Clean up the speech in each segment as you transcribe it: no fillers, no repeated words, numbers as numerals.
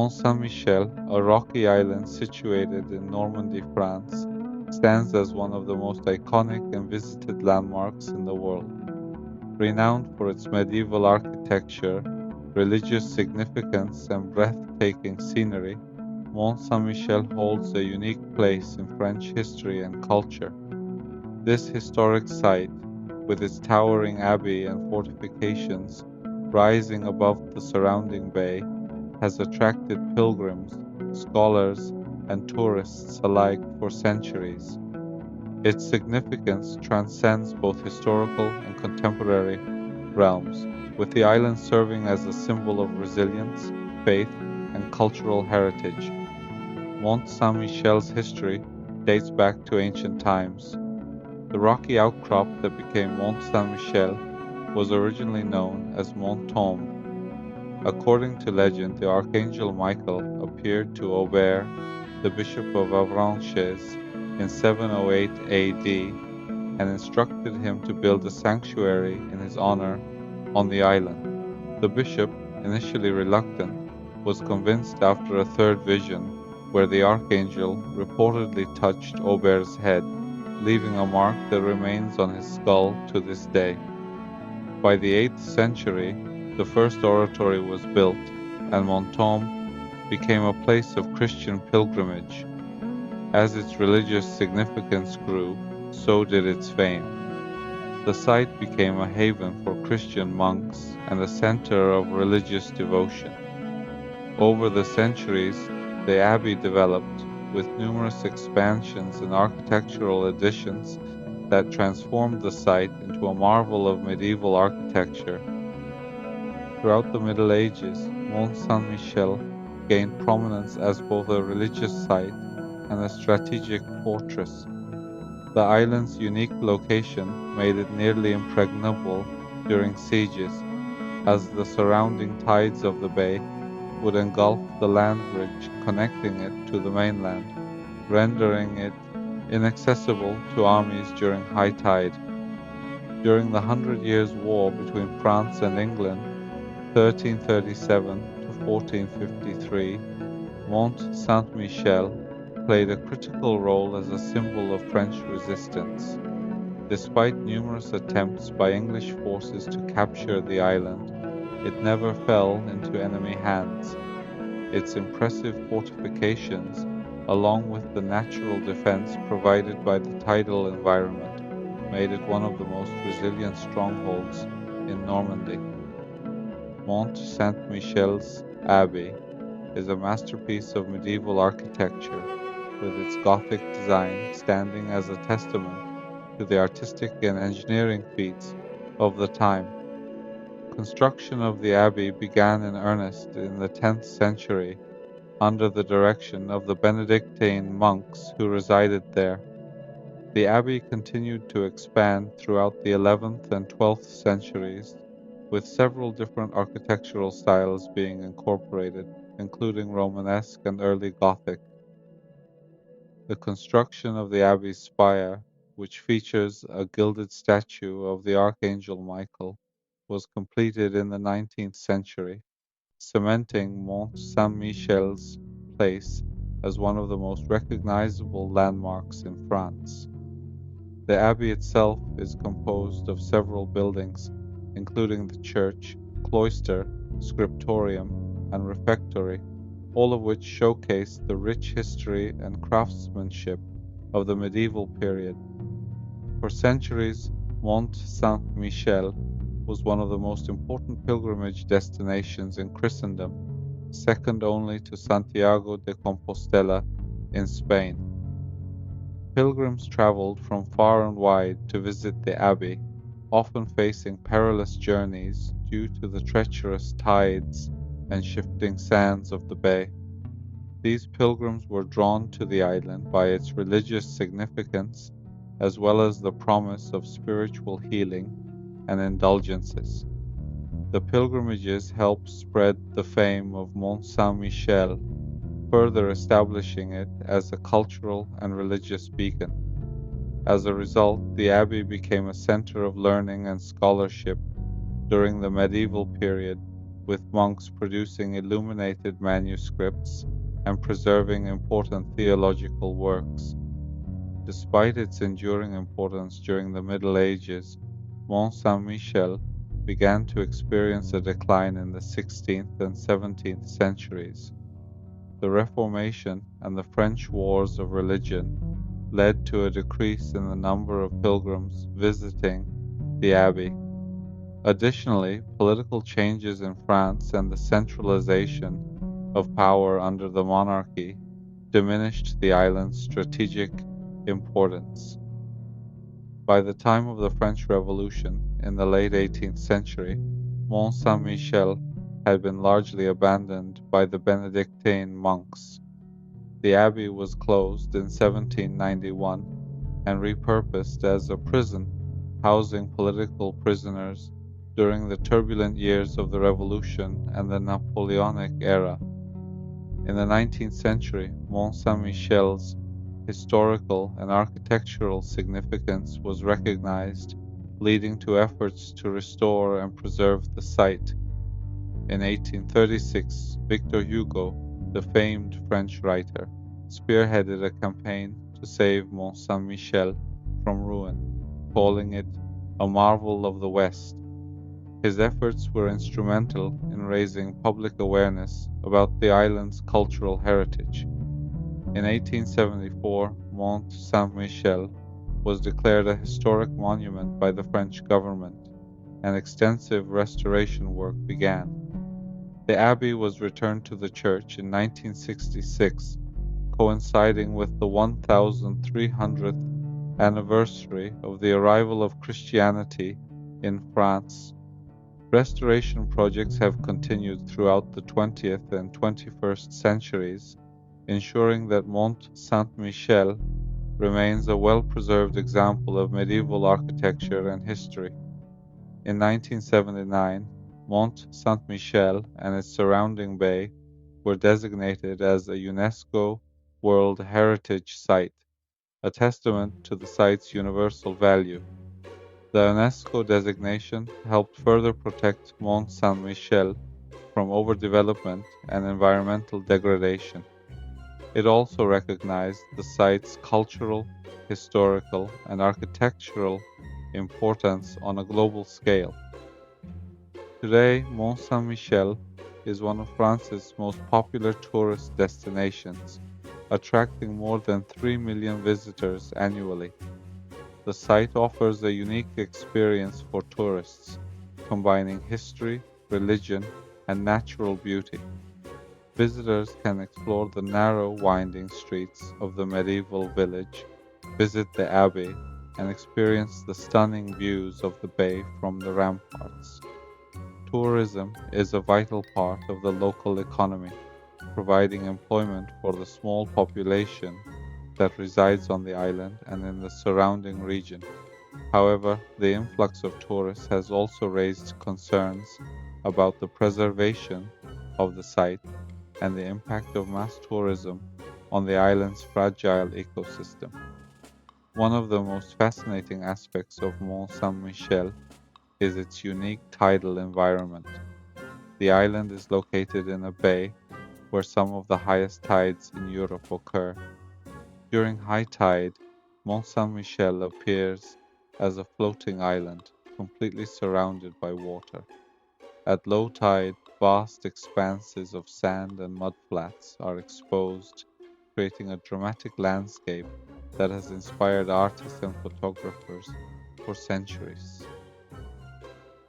Mont Saint-Michel, a rocky island situated in Normandy, France, stands as one of the most iconic and visited landmarks in the world. Renowned for its medieval architecture, religious significance, and breathtaking scenery, Mont Saint-Michel holds a unique place in French history and culture. This historic site, with its towering abbey and fortifications rising above the surrounding bay, has attracted pilgrims, scholars, and tourists alike for centuries. Its significance transcends both historical and contemporary realms, with the island serving as a symbol of resilience, faith, and cultural heritage. Mont Saint-Michel's history dates back to ancient times. The rocky outcrop that became Mont Saint-Michel was originally known as Mont Tombe. According to legend, the archangel Michael appeared to Aubert, the bishop of Avranches, in 708 AD and instructed him to build a sanctuary in his honor on the island. The bishop, initially reluctant, was convinced after a third vision where the archangel reportedly touched Aubert's head, leaving a mark that remains on his skull to this day. By the 8th century, the first oratory was built, and Montombe became a place of Christian pilgrimage. As its religious significance grew, so did its fame. The site became a haven for Christian monks and a center of religious devotion. Over the centuries, the abbey developed, with numerous expansions and architectural additions that transformed the site into a marvel of medieval architecture. Throughout the Middle Ages, Mont Saint-Michel gained prominence as both a religious site and a strategic fortress. The island's unique location made it nearly impregnable during sieges, as the surrounding tides of the bay would engulf the land bridge connecting it to the mainland, rendering it inaccessible to armies during high tide. During the Hundred Years' War between France and England, 1337 to 1453, Mont Saint-Michel played a critical role as a symbol of French resistance. Despite numerous attempts by English forces to capture the island, it never fell into enemy hands. Its impressive fortifications, along with the natural defense provided by the tidal environment, made it one of the most resilient strongholds in Normandy. Mont Saint-Michel's Abbey is a masterpiece of medieval architecture, with its Gothic design standing as a testament to the artistic and engineering feats of the time. Construction of the abbey began in earnest in the 10th century under the direction of the Benedictine monks who resided there. The abbey continued to expand throughout the 11th and 12th centuries, with several different architectural styles being incorporated, including Romanesque and early Gothic. The construction of the abbey's spire, which features a gilded statue of the Archangel Michael, was completed in the 19th century, cementing Mont Saint-Michel's place as one of the most recognizable landmarks in France. The abbey itself is composed of several buildings, including the church, cloister, scriptorium, and refectory, all of which showcase the rich history and craftsmanship of the medieval period. For centuries, Mont Saint-Michel was one of the most important pilgrimage destinations in Christendom, second only to Santiago de Compostela in Spain. Pilgrims traveled from far and wide to visit the abbey, often facing perilous journeys due to the treacherous tides and shifting sands of the bay. These pilgrims were drawn to the island by its religious significance, as well as the promise of spiritual healing and indulgences. The pilgrimages helped spread the fame of Mont Saint-Michel, further establishing it as a cultural and religious beacon. As a result, the abbey became a center of learning and scholarship during the medieval period, with monks producing illuminated manuscripts and preserving important theological works. Despite its enduring importance during the Middle Ages, Mont Saint-Michel began to experience a decline in the 16th and 17th centuries. The Reformation and the French Wars of Religion led to a decrease in the number of pilgrims visiting the abbey. Additionally, political changes in France and the centralization of power under the monarchy diminished the island's strategic importance. By the time of the French Revolution in the late 18th century, Mont Saint-Michel had been largely abandoned by the Benedictine monks. The abbey was closed in 1791 and repurposed as a prison, housing political prisoners during the turbulent years of the Revolution and the Napoleonic era. In the 19th century, Mont Saint-Michel's historical and architectural significance was recognized, leading to efforts to restore and preserve the site. In 1836, Victor Hugo, the famed French writer, spearheaded a campaign to save Mont Saint-Michel from ruin, calling it a marvel of the West. His efforts were instrumental in raising public awareness about the island's cultural heritage. In 1874, Mont Saint-Michel was declared a historic monument by the French government, and extensive restoration work began. The abbey was returned to the church in 1966, coinciding with the 1300th anniversary of the arrival of Christianity in France. Restoration projects have continued throughout the 20th and 21st centuries, ensuring that Mont Saint-Michel remains a well-preserved example of medieval architecture and history. In 1979, Mont Saint-Michel and its surrounding bay were designated as a UNESCO World Heritage Site, a testament to the site's universal value. The UNESCO designation helped further protect Mont Saint-Michel from overdevelopment and environmental degradation. It also recognized the site's cultural, historical, and architectural importance on a global scale. Today, Mont Saint-Michel is one of France's most popular tourist destinations, attracting more than 3 million visitors annually. The site offers a unique experience for tourists, combining history, religion, and natural beauty. Visitors can explore the narrow, winding streets of the medieval village, visit the abbey, and experience the stunning views of the bay from the ramparts. Tourism is a vital part of the local economy, providing employment for the small population that resides on the island and in the surrounding region. However, the influx of tourists has also raised concerns about the preservation of the site and the impact of mass tourism on the island's fragile ecosystem. One of the most fascinating aspects of Mont Saint-Michel is its unique tidal environment. The island is located in a bay where some of the highest tides in Europe occur. During high tide, Mont Saint-Michel appears as a floating island, completely surrounded by water. At low tide, vast expanses of sand and mudflats are exposed, creating a dramatic landscape that has inspired artists and photographers for centuries.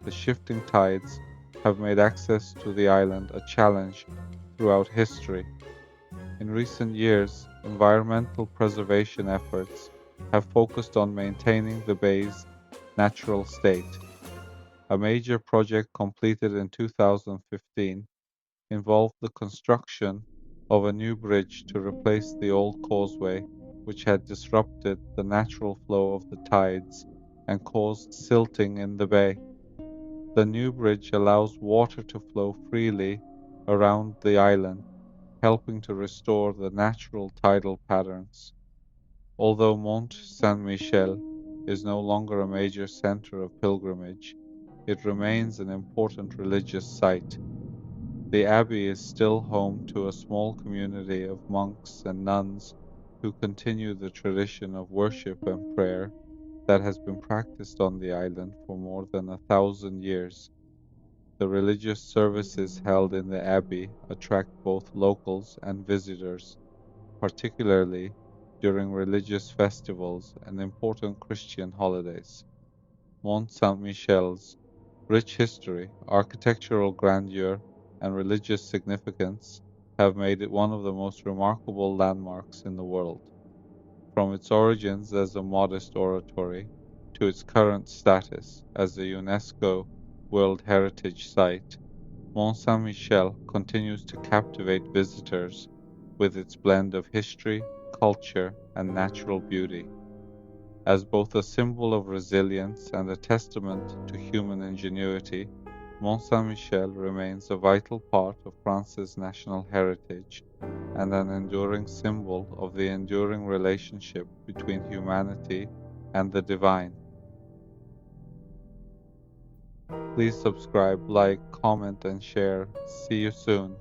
The shifting tides have made access to the island a challenge throughout history. In recent years, environmental preservation efforts have focused on maintaining the bay's natural state. A major project completed in 2015 involved the construction of a new bridge to replace the old causeway, which had disrupted the natural flow of the tides and caused silting in the bay. The new bridge allows water to flow freely around the island, helping to restore the natural tidal patterns. Although Mont Saint-Michel is no longer a major center of pilgrimage, it remains an important religious site, The abbey is still home to a small community of monks and nuns who continue the tradition of worship and prayer that has been practiced on the island for more than 1,000 years. The religious services held in the abbey attract both locals and visitors, particularly during religious festivals and important Christian holidays. Mont Saint-Michel's rich history, architectural grandeur, and religious significance have made it one of the most remarkable landmarks in the world. From its origins as a modest oratory to its current status as a UNESCO World Heritage Site, Mont Saint-Michel continues to captivate visitors with its blend of history, culture, and natural beauty. As both a symbol of resilience and a testament to human ingenuity, Mont Saint-Michel remains a vital part of France's national heritage and an enduring symbol of the enduring relationship between humanity and the divine. Please subscribe, like, comment, and share. See you soon.